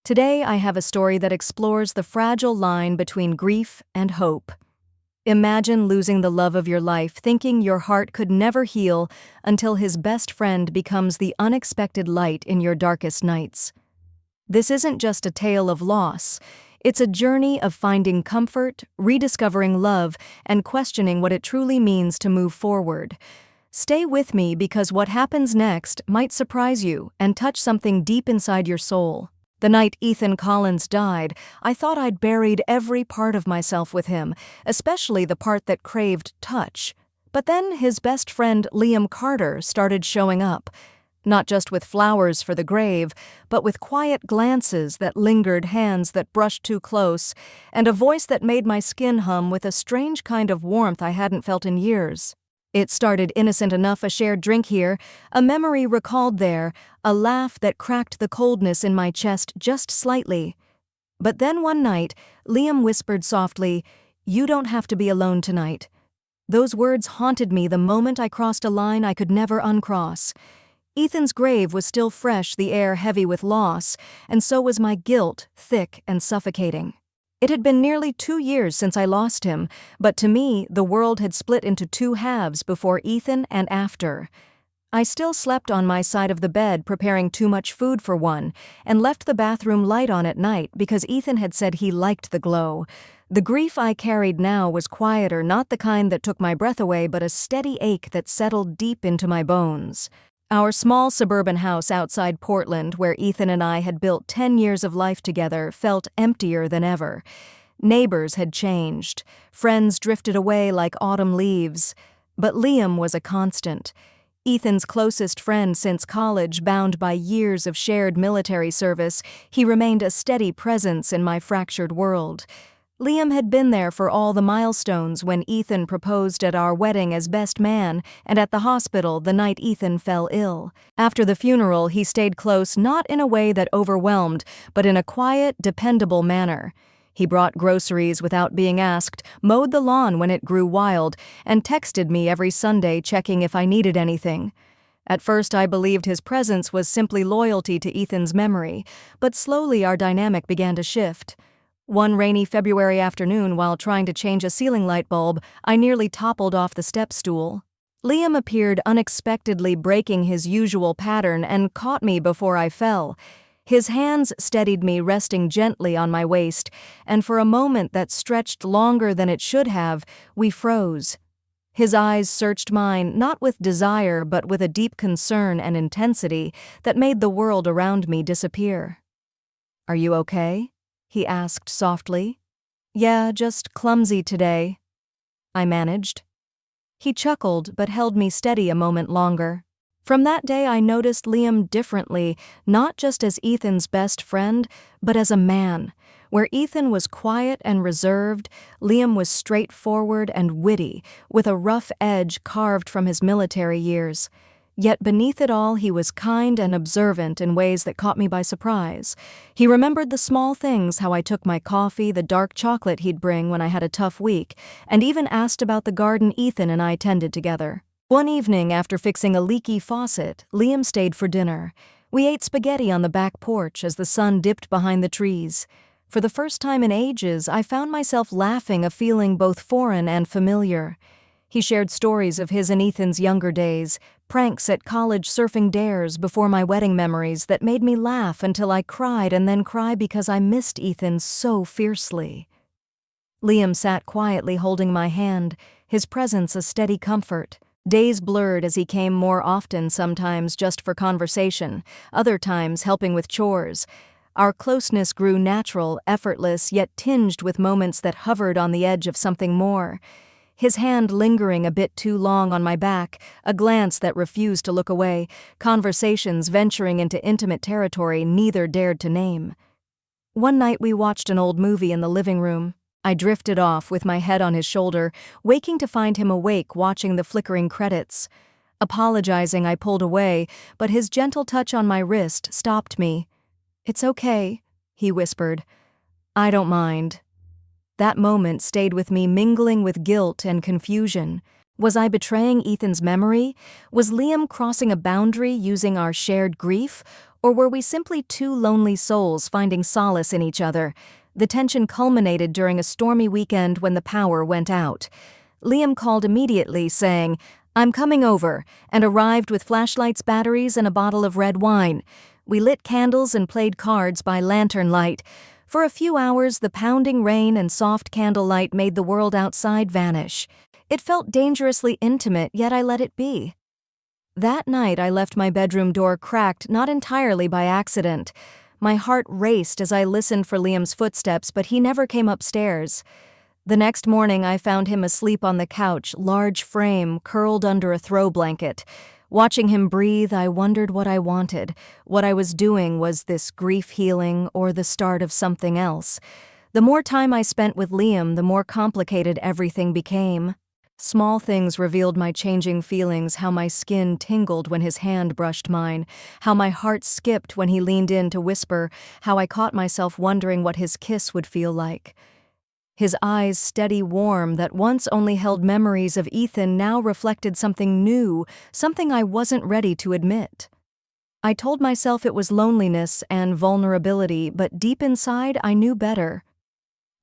Today, I have a story that explores the fragile line between grief and hope. Imagine losing the love of your life, thinking your heart could never heal until his best friend becomes the unexpected light in your darkest nights. This isn't just a tale of loss. It's a journey of finding comfort, rediscovering love, and questioning what it truly means to move forward. Stay with me because what happens next might surprise you and touch something deep inside your soul. The night Ethan Collins died, I thought I'd buried every part of myself with him, especially the part that craved touch. But then his best friend Liam Carter started showing up, not just with flowers for the grave, but with quiet glances that lingered, hands that brushed too close, and a voice that made my skin hum with a strange kind of warmth I hadn't felt in years. It started innocent enough, a shared drink here, a memory recalled there, a laugh that cracked the coldness in my chest just slightly. But then one night, Liam whispered softly, "You don't have to be alone tonight." Those words haunted me the moment I crossed a line I could never uncross. Ethan's grave was still fresh, the air heavy with loss, and so was my guilt, thick and suffocating. It had been nearly 2 years since I lost him, but to me, the world had split into two halves before Ethan and after. I still slept on my side of the bed, preparing too much food for one, and left the bathroom light on at night because Ethan had said he liked the glow. The grief I carried now was quieter, not the kind that took my breath away, but a steady ache that settled deep into my bones. Our small suburban house outside Portland, where Ethan and I had built 10 years of life together, felt emptier than ever. Neighbors had changed. Friends drifted away like autumn leaves. But Liam was a constant. Ethan's closest friend since college, bound by years of shared military service, he remained a steady presence in my fractured world. Liam had been there for all the milestones, when Ethan proposed at our wedding as best man, and at the hospital the night Ethan fell ill. After the funeral, he stayed close, not in a way that overwhelmed, but in a quiet, dependable manner. He brought groceries without being asked, mowed the lawn when it grew wild, and texted me every Sunday checking if I needed anything. At first I believed his presence was simply loyalty to Ethan's memory, but slowly our dynamic began to shift. One rainy February afternoon, while trying to change a ceiling light bulb, I nearly toppled off the step stool. Liam appeared unexpectedly, breaking his usual pattern, and caught me before I fell. His hands steadied me, resting gently on my waist, and for a moment that stretched longer than it should have, we froze. His eyes searched mine, not with desire, but with a deep concern and intensity that made the world around me disappear. "Are you okay?" he asked softly. "Yeah, just clumsy today," I managed. He chuckled but held me steady a moment longer. From that day I noticed Liam differently, not just as Ethan's best friend, but as a man. Where Ethan was quiet and reserved, Liam was straightforward and witty, with a rough edge carved from his military years. Yet beneath it all, he was kind and observant in ways that caught me by surprise. He remembered the small things, how I took my coffee, the dark chocolate he'd bring when I had a tough week, and even asked about the garden Ethan and I tended together. One evening, after fixing a leaky faucet, Liam stayed for dinner. We ate spaghetti on the back porch as the sun dipped behind the trees. For the first time in ages, I found myself laughing, a feeling both foreign and familiar. He shared stories of his and Ethan's younger days, pranks at college, surfing dares before my wedding memories that made me laugh until I cried and then cry because I missed Ethan so fiercely. Liam sat quietly holding my hand, his presence a steady comfort. Days blurred as he came more often, sometimes just for conversation, other times helping with chores. Our closeness grew natural, effortless, yet tinged with moments that hovered on the edge of something more. His hand lingering a bit too long on my back, a glance that refused to look away, conversations venturing into intimate territory neither dared to name. One night we watched an old movie in the living room. I drifted off with my head on his shoulder, waking to find him awake watching the flickering credits. Apologizing, I pulled away, but his gentle touch on my wrist stopped me. "It's okay," he whispered. "I don't mind." That moment stayed with me, mingling with guilt and confusion. Was I betraying Ethan's memory? Was Liam crossing a boundary using our shared grief? Or were we simply two lonely souls finding solace in each other? The tension culminated during a stormy weekend when the power went out. Liam called immediately, saying, "I'm coming over," and arrived with flashlights, batteries, and a bottle of red wine. We lit candles and played cards by lantern light. For a few hours, the pounding rain and soft candlelight made the world outside vanish. It felt dangerously intimate, yet I let it be. That night, I left my bedroom door cracked, not entirely by accident. My heart raced as I listened for Liam's footsteps, but he never came upstairs. The next morning, I found him asleep on the couch, large frame, curled under a throw blanket. Watching him breathe, I wondered what I wanted. What I was doing, was this grief healing or the start of something else? The more time I spent with Liam, the more complicated everything became. Small things revealed my changing feelings, how my skin tingled when his hand brushed mine, how my heart skipped when he leaned in to whisper, how I caught myself wondering what his kiss would feel like. His eyes, steady, warm, that once only held memories of Ethan, now reflected something new, something I wasn't ready to admit. I told myself it was loneliness and vulnerability, but deep inside I knew better.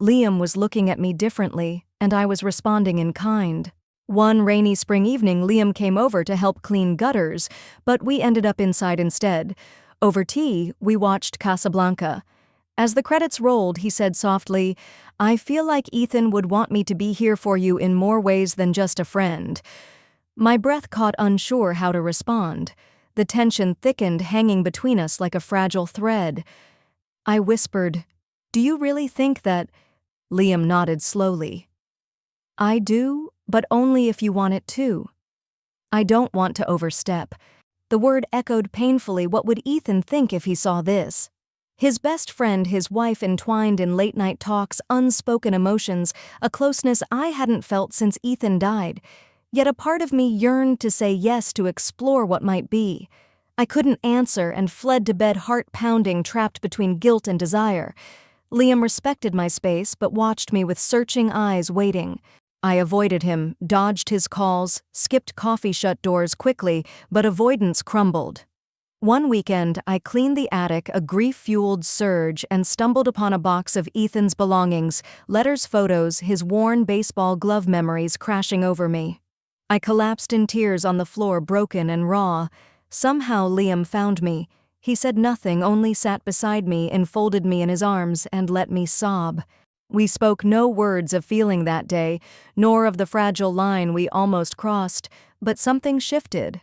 Liam was looking at me differently, and I was responding in kind. One rainy spring evening, Liam came over to help clean gutters, but we ended up inside instead. Over tea, we watched Casablanca. As the credits rolled, he said softly, "I feel like Ethan would want me to be here for you in more ways than just a friend." My breath caught, unsure how to respond. The tension thickened, hanging between us like a fragile thread. I whispered, "Do you really think that—" Liam nodded slowly. "I do, but only if you want it too. I don't want to overstep." The word echoed painfully. What would Ethan think if he saw this? His best friend, his wife, entwined in late-night talks, unspoken emotions, a closeness I hadn't felt since Ethan died. Yet a part of me yearned to say yes, to explore what might be. I couldn't answer and fled to bed, heart pounding, trapped between guilt and desire. Liam respected my space, but watched me with searching eyes, waiting. I avoided him, dodged his calls, skipped coffee shut doors quickly, but avoidance crumbled. One weekend, I cleaned the attic, a grief-fueled surge, and stumbled upon a box of Ethan's belongings, letters, photos, his worn baseball glove, memories crashing over me. I collapsed in tears on the floor, broken and raw. Somehow Liam found me. He said nothing, only sat beside me, enfolded me in his arms, and let me sob. We spoke no words of feeling that day, nor of the fragile line we almost crossed, but something shifted.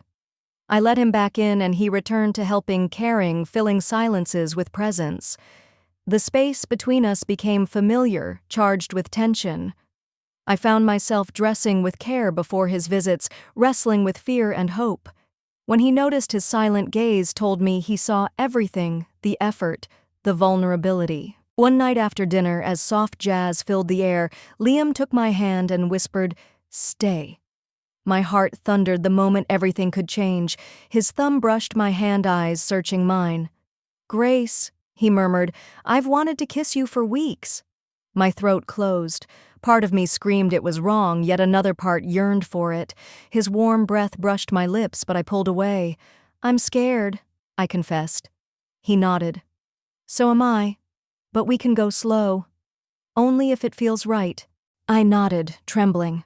I let him back in, and he returned to helping, caring, filling silences with presence. The space between us became familiar, charged with tension. I found myself dressing with care before his visits, wrestling with fear and hope. When he noticed, his silent gaze told me he saw everything, the effort, the vulnerability. One night after dinner, as soft jazz filled the air, Liam took my hand and whispered, "Stay." My heart thundered the moment everything could change. His thumb brushed my hand, eyes searching mine. "Grace," he murmured, "I've wanted to kiss you for weeks." My throat closed. Part of me screamed it was wrong, yet another part yearned for it. His warm breath brushed my lips, but I pulled away. "I'm scared," I confessed. He nodded. "So am I. But we can go slow. Only if it feels right." I nodded, trembling.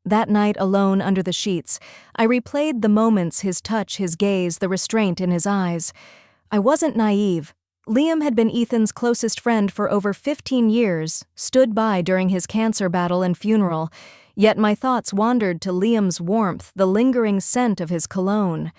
That night, alone under the sheets, I replayed the moments, his touch, his gaze, the restraint in his eyes. I wasn't naive. Liam had been Ethan's closest friend for over 15 years, stood by during his cancer battle and funeral, yet my thoughts wandered to Liam's warmth, the lingering scent of his cologne.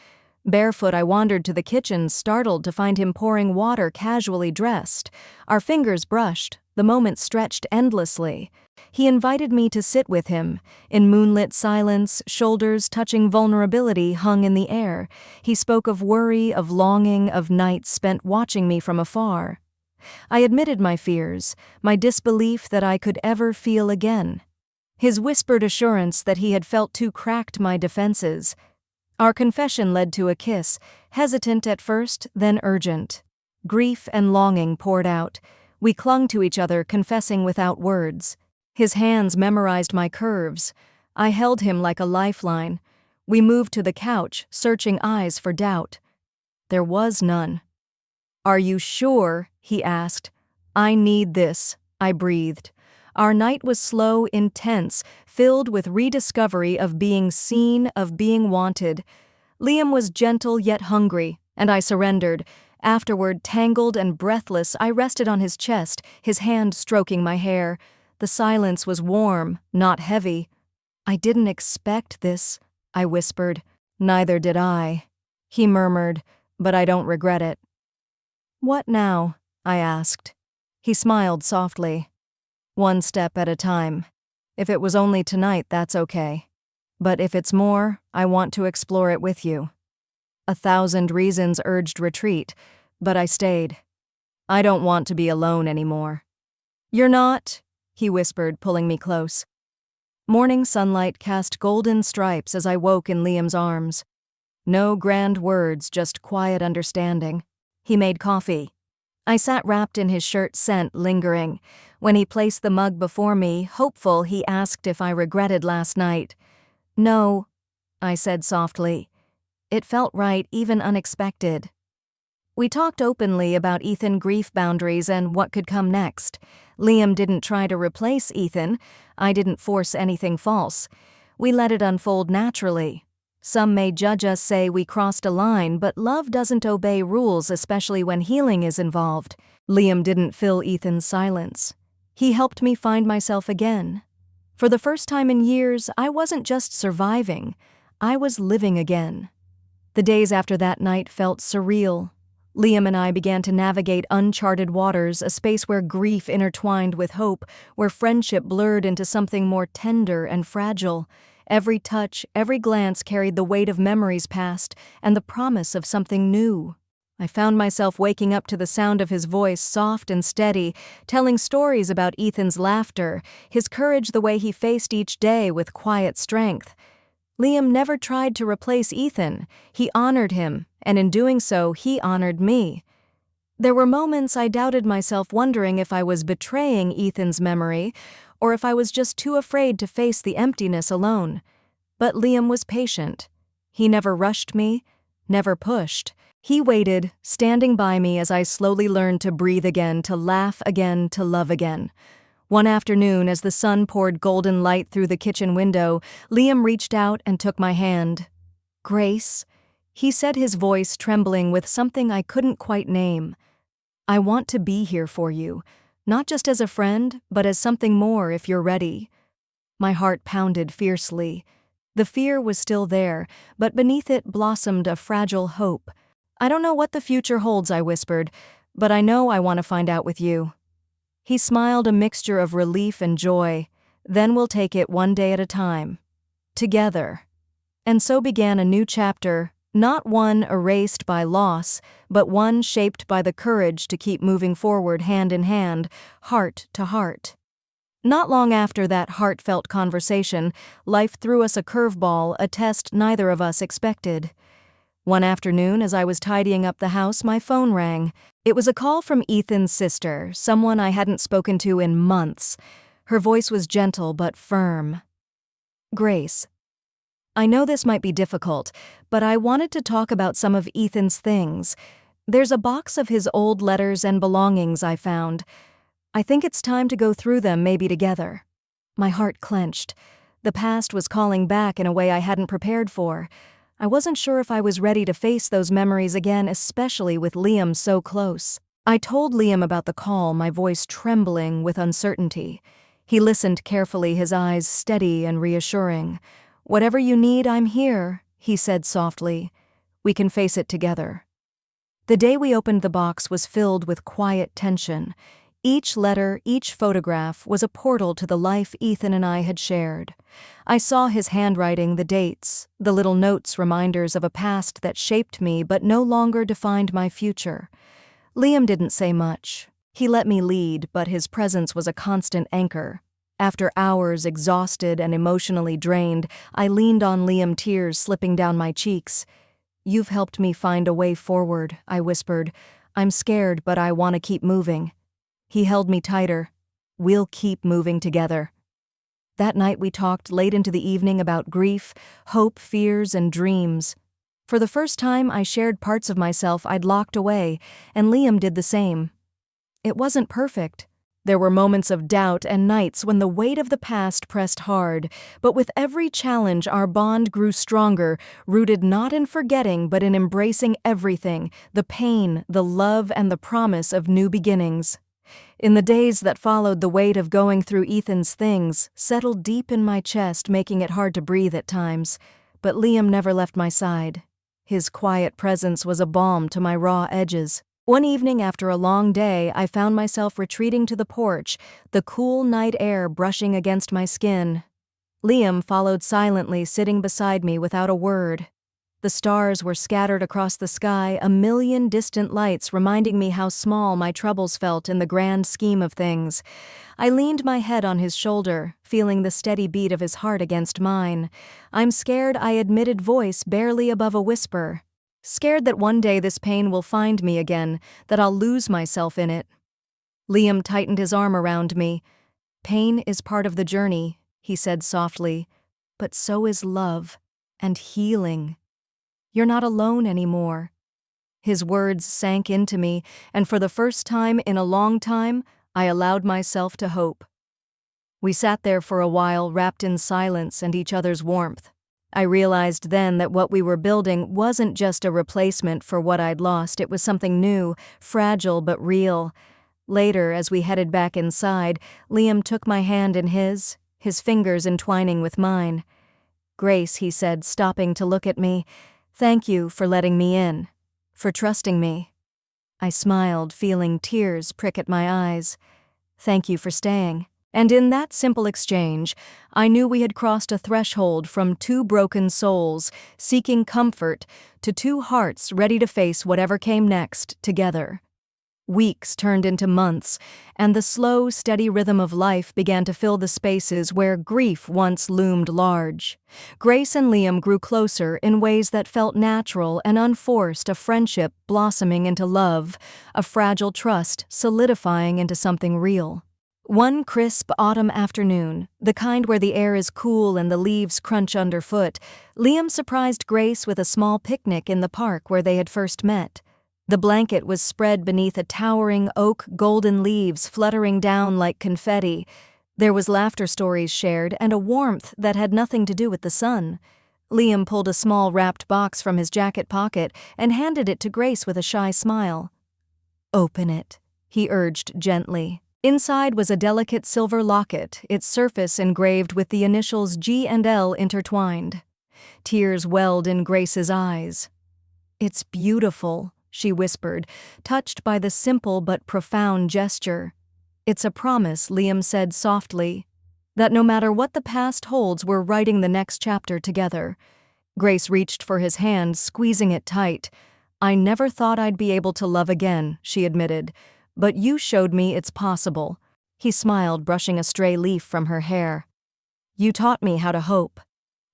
Barefoot, I wandered to the kitchen, startled to find him pouring water, casually dressed. Our fingers brushed, the moment stretched endlessly. He invited me to sit with him. In moonlit silence, shoulders touching vulnerability hung in the air. He spoke of worry, of longing, of nights spent watching me from afar. I admitted my fears, my disbelief that I could ever feel again. His whispered assurance that he had felt too cracked my defenses. Our confession led to a kiss, hesitant at first, then urgent. Grief and longing poured out. We clung to each other, confessing without words. His hands memorized my curves. I held him like a lifeline. We moved to the couch, searching eyes for doubt. There was none. "Are you sure?" he asked. "I need this," I breathed. Our night was slow, intense, filled with rediscovery of being seen, of being wanted. Liam was gentle yet hungry, and I surrendered. Afterward, tangled and breathless, I rested on his chest, his hand stroking my hair. The silence was warm, not heavy. "I didn't expect this," I whispered. "Neither did I," he murmured, "but I don't regret it." "What now?" I asked. He smiled softly. "One step at a time. If it was only tonight, that's okay. But if it's more, I want to explore it with you." 1,000 reasons urged retreat, but I stayed. "I don't want to be alone anymore." "You're not," he whispered, pulling me close. Morning sunlight cast golden stripes as I woke in Liam's arms. No grand words, just quiet understanding. He made coffee. I sat wrapped in his shirt scent, lingering. When he placed the mug before me, hopeful, he asked if I regretted last night. "No," I said softly. It felt right, even unexpected. We talked openly about Ethan grief boundaries and what could come next. Liam didn't try to replace Ethan. I didn't force anything false. We let it unfold naturally. Some may judge us, say we crossed a line, but love doesn't obey rules, especially when healing is involved. Liam didn't fill Ethan's silence. He helped me find myself again. For the first time in years, I wasn't just surviving. I was living again. The days after that night felt surreal. Liam and I began to navigate uncharted waters, a space where grief intertwined with hope, where friendship blurred into something more tender and fragile. Every touch, every glance carried the weight of memories past and the promise of something new. I found myself waking up to the sound of his voice, soft and steady, telling stories about Ethan's laughter, his courage, the way he faced each day with quiet strength. Liam never tried to replace Ethan. He honored him, and in doing so, he honored me. There were moments I doubted myself, wondering if I was betraying Ethan's memory, or if I was just too afraid to face the emptiness alone. But Liam was patient. He never rushed me, never pushed. He waited, standing by me as I slowly learned to breathe again, to laugh again, to love again. One afternoon, as the sun poured golden light through the kitchen window, Liam reached out and took my hand. "Grace," he said, his voice trembling with something I couldn't quite name. "I want to be here for you, not just as a friend, but as something more if you're ready." My heart pounded fiercely. The fear was still there, but beneath it blossomed a fragile hope. "I don't know what the future holds," I whispered, "but I know I want to find out with you." He smiled, a mixture of relief and joy. "Then we'll take it one day at a time. Together." And so began a new chapter, not one erased by loss, but one shaped by the courage to keep moving forward hand in hand, heart to heart. Not long after that heartfelt conversation, life threw us a curveball, a test neither of us expected. One afternoon, as I was tidying up the house, my phone rang. It was a call from Ethan's sister, someone I hadn't spoken to in months. Her voice was gentle but firm. "Grace, I know this might be difficult, but I wanted to talk about some of Ethan's things. There's a box of his old letters and belongings I found. I think it's time to go through them, maybe together." My heart clenched. The past was calling back in a way I hadn't prepared for. I wasn't sure if I was ready to face those memories again, especially with Liam so close. I told Liam about the call, my voice trembling with uncertainty. He listened carefully, his eyes steady and reassuring. "Whatever you need, I'm here," he said softly. "We can face it together." The day we opened the box was filled with quiet tension. Each letter, each photograph was a portal to the life Ethan and I had shared. I saw his handwriting, the dates, the little notes, reminders of a past that shaped me but no longer defined my future. Liam didn't say much. He let me lead, but his presence was a constant anchor. After hours, exhausted and emotionally drained, I leaned on Liam, tears slipping down my cheeks. "You've helped me find a way forward," I whispered. "I'm scared, but I want to keep moving." He held me tighter. "We'll keep moving together." That night we talked late into the evening about grief, hope, fears, and dreams. For the first time, I shared parts of myself I'd locked away, and Liam did the same. It wasn't perfect. There were moments of doubt and nights when the weight of the past pressed hard, but with every challenge our bond grew stronger, rooted not in forgetting but in embracing everything, the pain, the love, and the promise of new beginnings. In the days that followed, the weight of going through Ethan's things settled deep in my chest, making it hard to breathe at times, but Liam never left my side. His quiet presence was a balm to my raw edges. One evening after a long day, I found myself retreating to the porch, the cool night air brushing against my skin. Liam followed silently, sitting beside me without a word. The stars were scattered across the sky, a million distant lights reminding me how small my troubles felt in the grand scheme of things. I leaned my head on his shoulder, feeling the steady beat of his heart against mine. I'm scared, I admitted, voice barely above a whisper. Scared that one day this pain will find me again, that I'll lose myself in it. Liam tightened his arm around me. Pain is part of the journey, he said softly, but so is love and healing. You're not alone anymore. His words sank into me, and for the first time in a long time, I allowed myself to hope. We sat there for a while, wrapped in silence and each other's warmth. I realized then that what we were building wasn't just a replacement for what I'd lost, it was something new, fragile but real. Later, as we headed back inside, Liam took my hand in his fingers entwining with mine. "Grace," he said, stopping to look at me, "thank you for letting me in, for trusting me." I smiled, feeling tears prick at my eyes. "Thank you for staying." And in that simple exchange, I knew we had crossed a threshold from two broken souls seeking comfort to two hearts ready to face whatever came next together. Weeks turned into months, and the slow, steady rhythm of life began to fill the spaces where grief once loomed large. Grace and Liam grew closer in ways that felt natural and unforced, a friendship blossoming into love, a fragile trust solidifying into something real. One crisp autumn afternoon, the kind where the air is cool and the leaves crunch underfoot, Liam surprised Grace with a small picnic in the park where they had first met. The blanket was spread beneath a towering oak, golden leaves fluttering down like confetti. There was laughter, stories shared, and a warmth that had nothing to do with the sun. Liam pulled a small wrapped box from his jacket pocket and handed it to Grace with a shy smile. "Open it," he urged gently. Inside was a delicate silver locket, its surface engraved with the initials G and L intertwined. Tears welled in Grace's eyes. "It's beautiful," she whispered, touched by the simple but profound gesture. "It's a promise," Liam said softly, "that no matter what the past holds, we're writing the next chapter together." Grace reached for his hand, squeezing it tight. "I never thought I'd be able to love again," she admitted, "but you showed me it's possible." He smiled, brushing a stray leaf from her hair. "You taught me how to hope."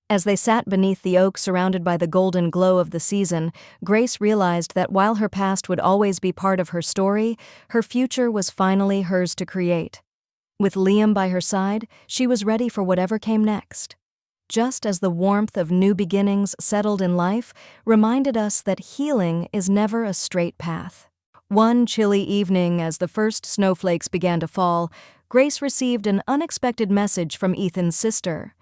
As they sat beneath the oak surrounded by the golden glow of the season, Grace realized that while her past would always be part of her story, her future was finally hers to create. With Liam by her side, she was ready for whatever came next. Just as the warmth of new beginnings settled in life reminded us that healing is never a straight path. One chilly evening, as the first snowflakes began to fall, Grace received an unexpected message from Ethan's sister.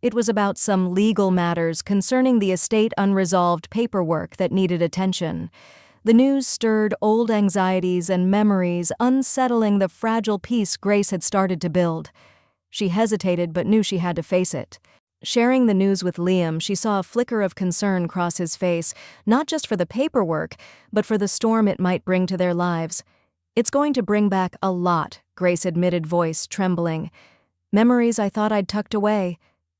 It was about some legal matters concerning the estate, unresolved paperwork that needed attention. The news stirred old anxieties and memories, unsettling the fragile peace Grace had started to build. She hesitated but knew she had to face it. Sharing the news with Liam, she saw a flicker of concern cross his face, not just for the paperwork, but for the storm it might bring to their lives. "It's going to bring back a lot," Grace admitted, voice trembling. "Memories I thought I'd tucked away."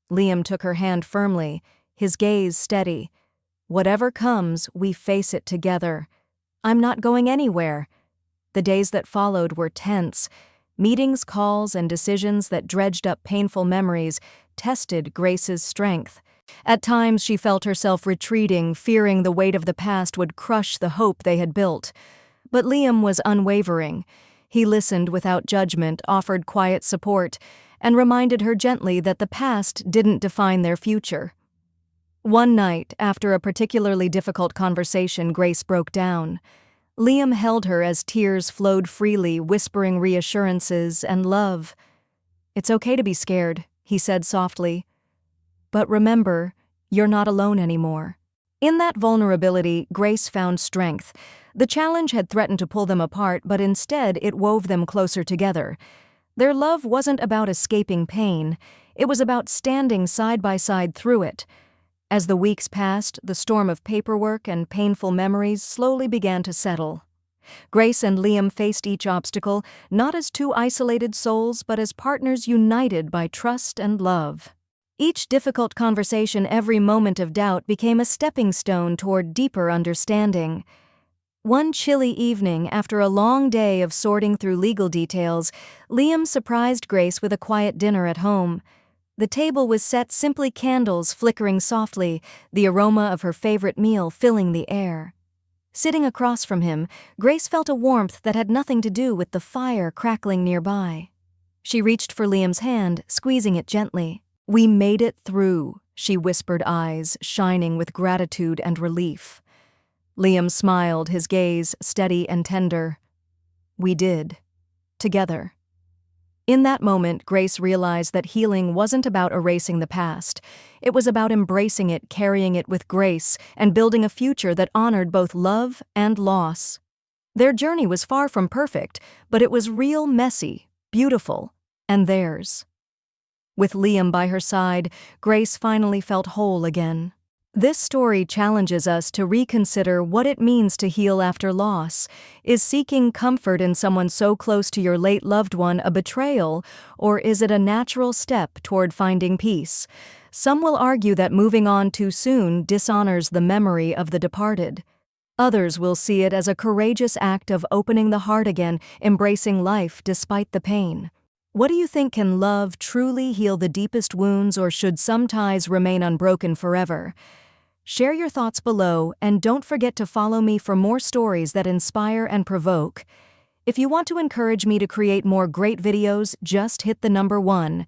Liam took her hand firmly, his gaze steady. "Whatever comes, we face it together. I'm not going anywhere." The days that followed were tense. Meetings, calls, and decisions that dredged up painful memories tested Grace's strength. At times she felt herself retreating, fearing the weight of the past would crush the hope they had built. But Liam was unwavering. He listened without judgment, offered quiet support, and reminded her gently that the past didn't define their future. One night, after a particularly difficult conversation, Grace broke down. Liam held her as tears flowed freely, whispering reassurances and love. "It's okay to be scared," he said softly. "But remember, you're not alone anymore." In that vulnerability, Grace found strength. The challenge had threatened to pull them apart, but instead it wove them closer together. Their love wasn't about escaping pain, it was about standing side by side through it. As the weeks passed, the storm of paperwork and painful memories slowly began to settle. Grace and Liam faced each obstacle, not as two isolated souls, but as partners united by trust and love. Each difficult conversation, every moment of doubt, became a stepping stone toward deeper understanding. One chilly evening, after a long day of sorting through legal details, Liam surprised Grace with a quiet dinner at home. The table was set, simply candles flickering softly, the aroma of her favorite meal filling the air. Sitting across from him, Grace felt a warmth that had nothing to do with the fire crackling nearby. She reached for Liam's hand, squeezing it gently. "We made it through," she whispered, eyes shining with gratitude and relief. Liam smiled, his gaze steady and tender. "We did. Together." In that moment, Grace realized that healing wasn't about erasing the past. It was about embracing it, carrying it with grace, and building a future that honored both love and loss. Their journey was far from perfect, but it was real, messy, beautiful, and theirs. With Liam by her side, Grace finally felt whole again. This story challenges us to reconsider what it means to heal after loss. Is seeking comfort in someone so close to your late loved one a betrayal, or is it a natural step toward finding peace? Some will argue that moving on too soon dishonors the memory of the departed. Others will see it as a courageous act of opening the heart again, embracing life despite the pain. What do you think? Can love truly heal the deepest wounds, or should some ties remain unbroken forever? Share your thoughts below, and don't forget to follow me for more stories that inspire and provoke. If you want to encourage me to create more great videos, just hit the number 1.